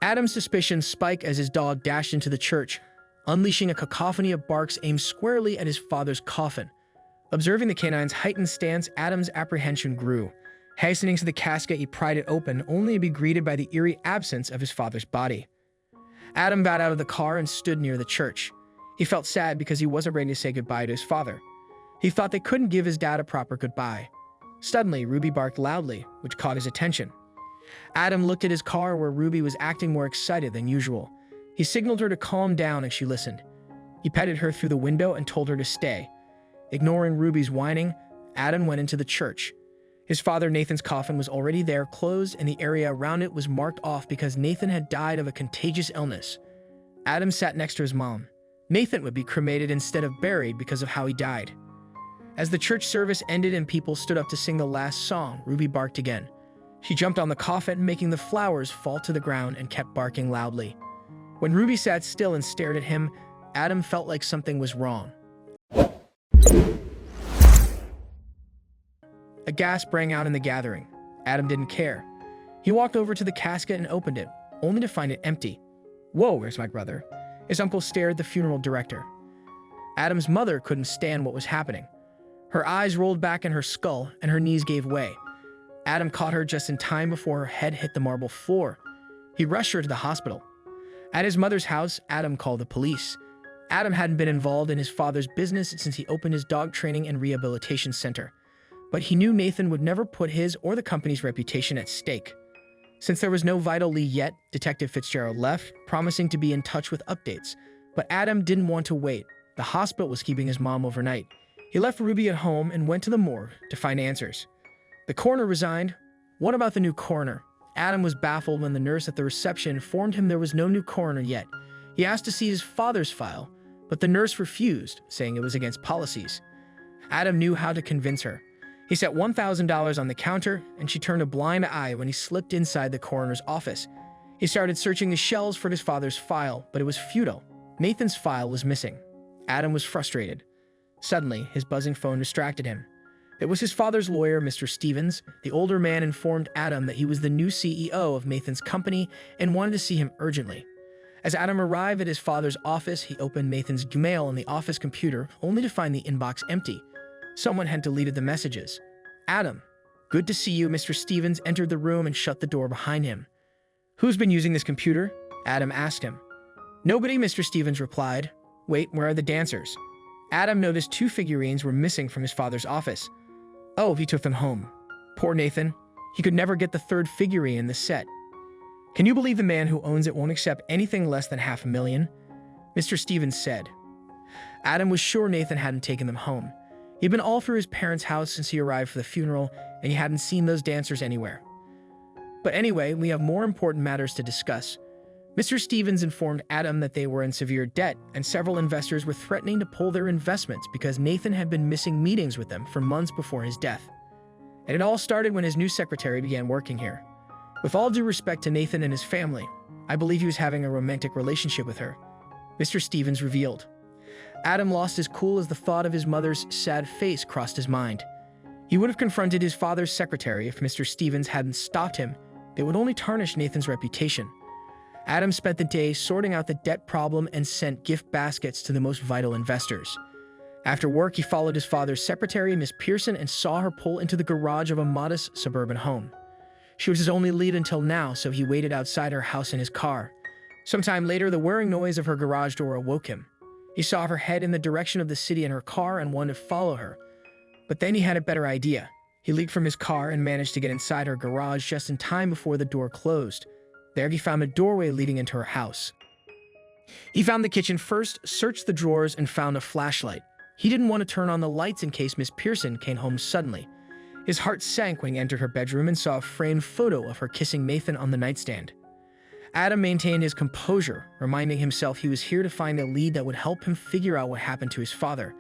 Adam's suspicions spike as his dog dashed into the church, unleashing a cacophony of barks aimed squarely at his father's coffin. Observing the canine's heightened stance, Adam's apprehension grew. Hastening to the casket, he pried it open, only to be greeted by the eerie absence of his father's body. Adam got out of the car and stood near the church. He felt sad because he wasn't ready to say goodbye to his father. He thought they couldn't give his dad a proper goodbye. Suddenly, Ruby barked loudly, which caught his attention. Adam looked at his car where Ruby was acting more excited than usual. He signaled her to calm down and she listened. He petted her through the window and told her to stay. Ignoring Ruby's whining, Adam went into the church. His father Nathan's coffin was already there, closed, and the area around it was marked off because Nathan had died of a contagious illness. Adam sat next to his mom. Nathan would be cremated instead of buried because of how he died. As the church service ended and people stood up to sing the last song, Ruby barked again. She jumped on the coffin, making the flowers fall to the ground, and kept barking loudly. When Ruby sat still and stared at him, Adam felt like something was wrong. A gasp rang out in the gathering. Adam didn't care. He walked over to the casket and opened it, only to find it empty. "Whoa, where's my brother?" His uncle stared at the funeral director. Adam's mother couldn't stand what was happening. Her eyes rolled back in her skull and her knees gave way. Adam caught her just in time before her head hit the marble floor. He rushed her to the hospital. At his mother's house, Adam called the police. Adam hadn't been involved in his father's business since he opened his dog training and rehabilitation center. But he knew Nathan would never put his or the company's reputation at stake. Since there was no vital lead yet, Detective Fitzgerald left, promising to be in touch with updates. But Adam didn't want to wait. The hospital was keeping his mom overnight. He left Ruby at home and went to the morgue to find answers. The coroner resigned. What about the new coroner? Adam was baffled when the nurse at the reception informed him there was no new coroner yet. He asked to see his father's file, but the nurse refused, saying it was against policies. Adam knew how to convince her. He set $1,000 on the counter, and she turned a blind eye when he slipped inside the coroner's office. He started searching the shelves for his father's file, but it was futile. Nathan's file was missing. Adam was frustrated. Suddenly, his buzzing phone distracted him. It was his father's lawyer, Mr. Stevens. The older man informed Adam that he was the new CEO of Nathan's company and wanted to see him urgently. As Adam arrived at his father's office, he opened Nathan's mail on the office computer, only to find the inbox empty. Someone had deleted the messages. "Adam, good to see you." Mr. Stevens entered the room and shut the door behind him. "Who's been using this computer?" Adam asked him. "Nobody," Mr. Stevens replied. "Wait, where are the dancers?" Adam noticed 2 figurines were missing from his father's office. Oh, he took them home. Poor Nathan. He could never get the 3rd figurine in the set. "Can you believe the man who owns it won't accept anything less than $500,000? Mr. Stevens said. Adam was sure Nathan hadn't taken them home. He'd been all through his parents' house since he arrived for the funeral, and he hadn't seen those dancers anywhere. But anyway, we have more important matters to discuss. Mr. Stevens informed Adam that they were in severe debt, and several investors were threatening to pull their investments because Nathan had been missing meetings with them for months before his death. And it all started when his new secretary began working here. With all due respect to Nathan and his family, I believe he was having a romantic relationship with her, Mr. Stevens revealed. Adam lost his cool as the thought of his mother's sad face crossed his mind. He would have confronted his father's secretary if Mr. Stevens hadn't stopped him. It would only tarnish Nathan's reputation. Adam spent the day sorting out the debt problem and sent gift baskets to the most vital investors. After work, he followed his father's secretary, Miss Pearson, and saw her pull into the garage of a modest suburban home. She was his only lead until now, so he waited outside her house in his car. Sometime later, the whirring noise of her garage door awoke him. He saw her head in the direction of the city in her car and wanted to follow her. But then he had a better idea. He leaped from his car and managed to get inside her garage just in time before the door closed. There he found a doorway leading into her house. He found the kitchen first, searched the drawers, and found a flashlight. He didn't want to turn on the lights in case Miss Pearson came home suddenly. His heart sank when he entered her bedroom and saw a framed photo of her kissing Nathan on the nightstand. Adam maintained his composure, reminding himself he was here to find a lead that would help him figure out what happened to his father.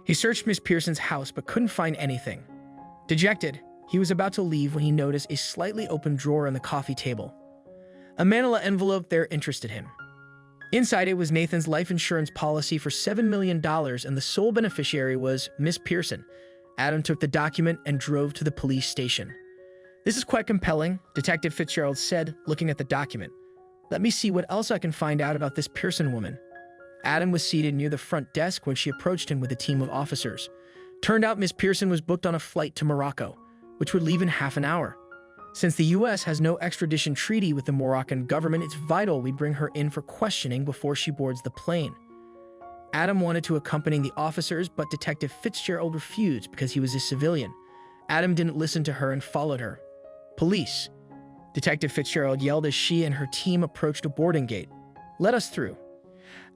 He searched Miss Pearson's house but couldn't find anything. Dejected, he was about to leave when he noticed a slightly open drawer on the coffee table. A manila envelope there interested him. Inside it was Nathan's life insurance policy for $7 million, and the sole beneficiary was Miss Pearson. Adam took the document and drove to the police station. "This is quite compelling," Detective Fitzgerald said, looking at the document. Let me see what else I can find out about this Pearson woman. Adam was seated near the front desk when she approached him with a team of officers. Turned out Miss Pearson was booked on a flight to Morocco, which would leave in half an hour. Since the U.S. has no extradition treaty with the Moroccan government, it's vital we bring her in for questioning before she boards the plane. Adam wanted to accompany the officers, but Detective Fitzgerald refused because he was a civilian. Adam didn't listen to her and followed her. Police. Detective Fitzgerald yelled as she and her team approached a boarding gate. Let us through.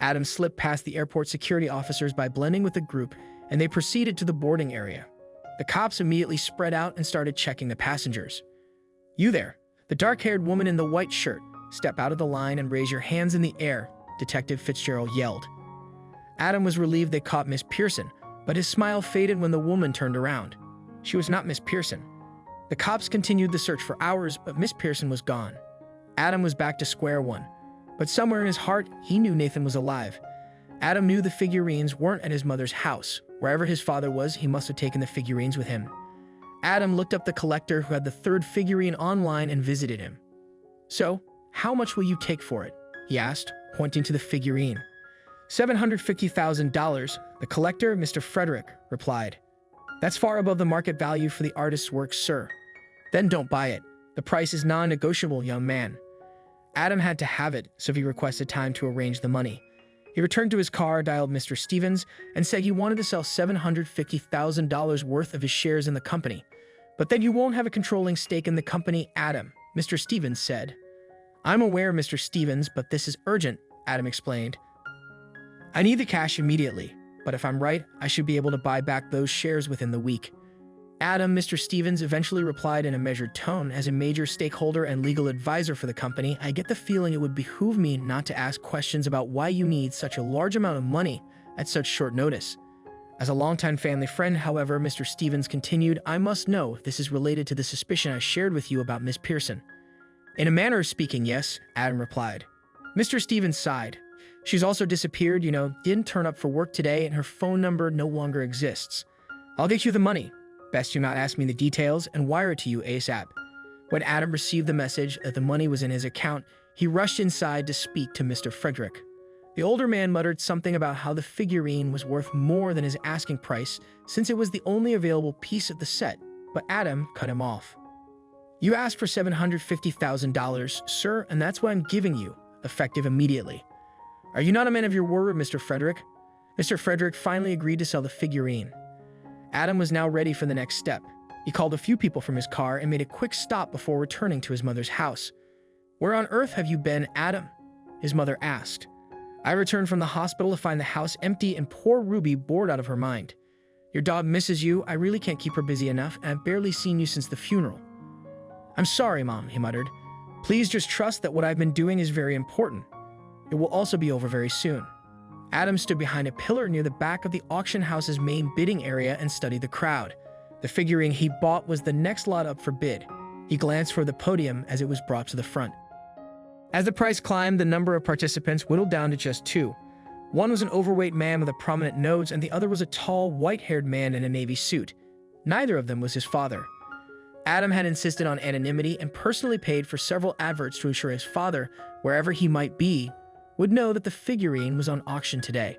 Adam slipped past the airport security officers by blending with the group, and they proceeded to the boarding area. The cops immediately spread out and started checking the passengers. You there, the dark-haired woman in the white shirt, step out of the line and raise your hands in the air, Detective Fitzgerald yelled. Adam was relieved they caught Miss Pearson, but his smile faded when the woman turned around. She was not Miss Pearson. The cops continued the search for hours, but Miss Pearson was gone. Adam was back to square one, but somewhere in his heart, he knew Nathan was alive. Adam knew the figurines weren't at his mother's house. Wherever his father was, he must have taken the figurines with him. Adam looked up the collector who had the third figurine online and visited him. So, how much will you take for it? He asked, pointing to the figurine. $750,000, the collector, Mr. Frederick, replied. That's far above the market value for the artist's work, sir. Then don't buy it. The price is non-negotiable, young man. Adam had to have it, so he requested time to arrange the money. He returned to his car, dialed Mr. Stevens, and said he wanted to sell $750,000 worth of his shares in the company. But then you won't have a controlling stake in the company, Adam, Mr. Stevens said. I'm aware, Mr. Stevens, but this is urgent, Adam explained. I need the cash immediately, but if I'm right, I should be able to buy back those shares within the week. Adam, Mr. Stevens eventually replied in a measured tone. As a major stakeholder and legal advisor for the company, I get the feeling it would behoove me not to ask questions about why you need such a large amount of money at such short notice. As a longtime family friend, however, Mr. Stevens continued, I must know if this is related to the suspicion I shared with you about Miss Pearson. In a manner of speaking, yes, Adam replied. Mr. Stevens sighed. She's also disappeared, didn't turn up for work today, and her phone number no longer exists. I'll get you the money. Best you not ask me the details and wire it to you ASAP. When Adam received the message that the money was in his account, he rushed inside to speak to Mr. Frederick. The older man muttered something about how the figurine was worth more than his asking price since it was the only available piece of the set, but Adam cut him off. You asked for $750,000, sir, and that's what I'm giving you, effective immediately. Are you not a man of your word, Mr. Frederick? Mr. Frederick finally agreed to sell the figurine. Adam was now ready for the next step. He called a few people from his car and made a quick stop before returning to his mother's house. Where on earth have you been, Adam? His mother asked. I returned from the hospital to find the house empty and poor Ruby bored out of her mind. Your dog misses you. I really can't keep her busy enough, and I've barely seen you since the funeral. I'm sorry, Mom, he muttered. Please just trust that what I've been doing is very important. It will also be over very soon. Adam stood behind a pillar near the back of the auction house's main bidding area and studied the crowd. The figurine he bought was the next lot up for bid. He glanced for the podium as it was brought to the front. As the price climbed, the number of participants whittled down to just two. One was an overweight man with a prominent nose, and the other was a tall, white-haired man in a navy suit. Neither of them was his father. Adam had insisted on anonymity and personally paid for several adverts to ensure his father, wherever he might be, would know that the figurine was on auction today.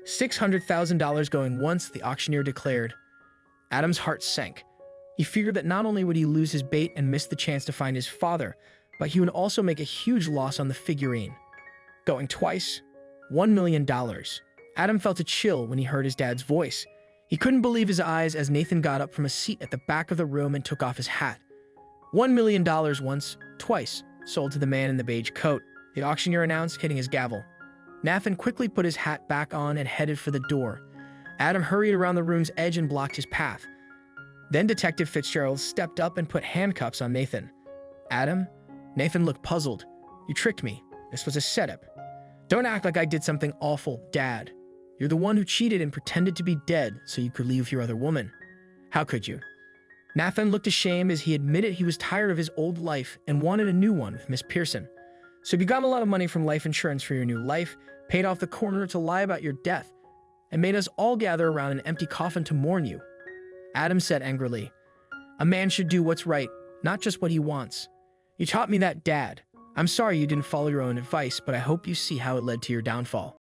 $600,000 going once, the auctioneer declared. Adam's heart sank. He feared that not only would he lose his bait and miss the chance to find his father, but he would also make a huge loss on the figurine. Going twice? $1 million. Adam felt a chill when he heard his dad's voice. He couldn't believe his eyes as Nathan got up from a seat at the back of the room and took off his hat. $1 million once, twice, sold to the man in the beige coat, the auctioneer announced, hitting his gavel. Nathan quickly put his hat back on and headed for the door. Adam hurried around the room's edge and blocked his path. Then Detective Fitzgerald stepped up and put handcuffs on Nathan. Adam? Nathan looked puzzled. You tricked me. This was a setup. Don't act like I did something awful, Dad. You're the one who cheated and pretended to be dead so you could leave with your other woman. How could you? Nathan looked ashamed as he admitted he was tired of his old life and wanted a new one with Miss Pearson. So you got a lot of money from life insurance for your new life, paid off the coroner to lie about your death, and made us all gather around an empty coffin to mourn you. Adam said angrily, a man should do what's right, not just what he wants. You taught me that, Dad. I'm sorry you didn't follow your own advice, but I hope you see how it led to your downfall.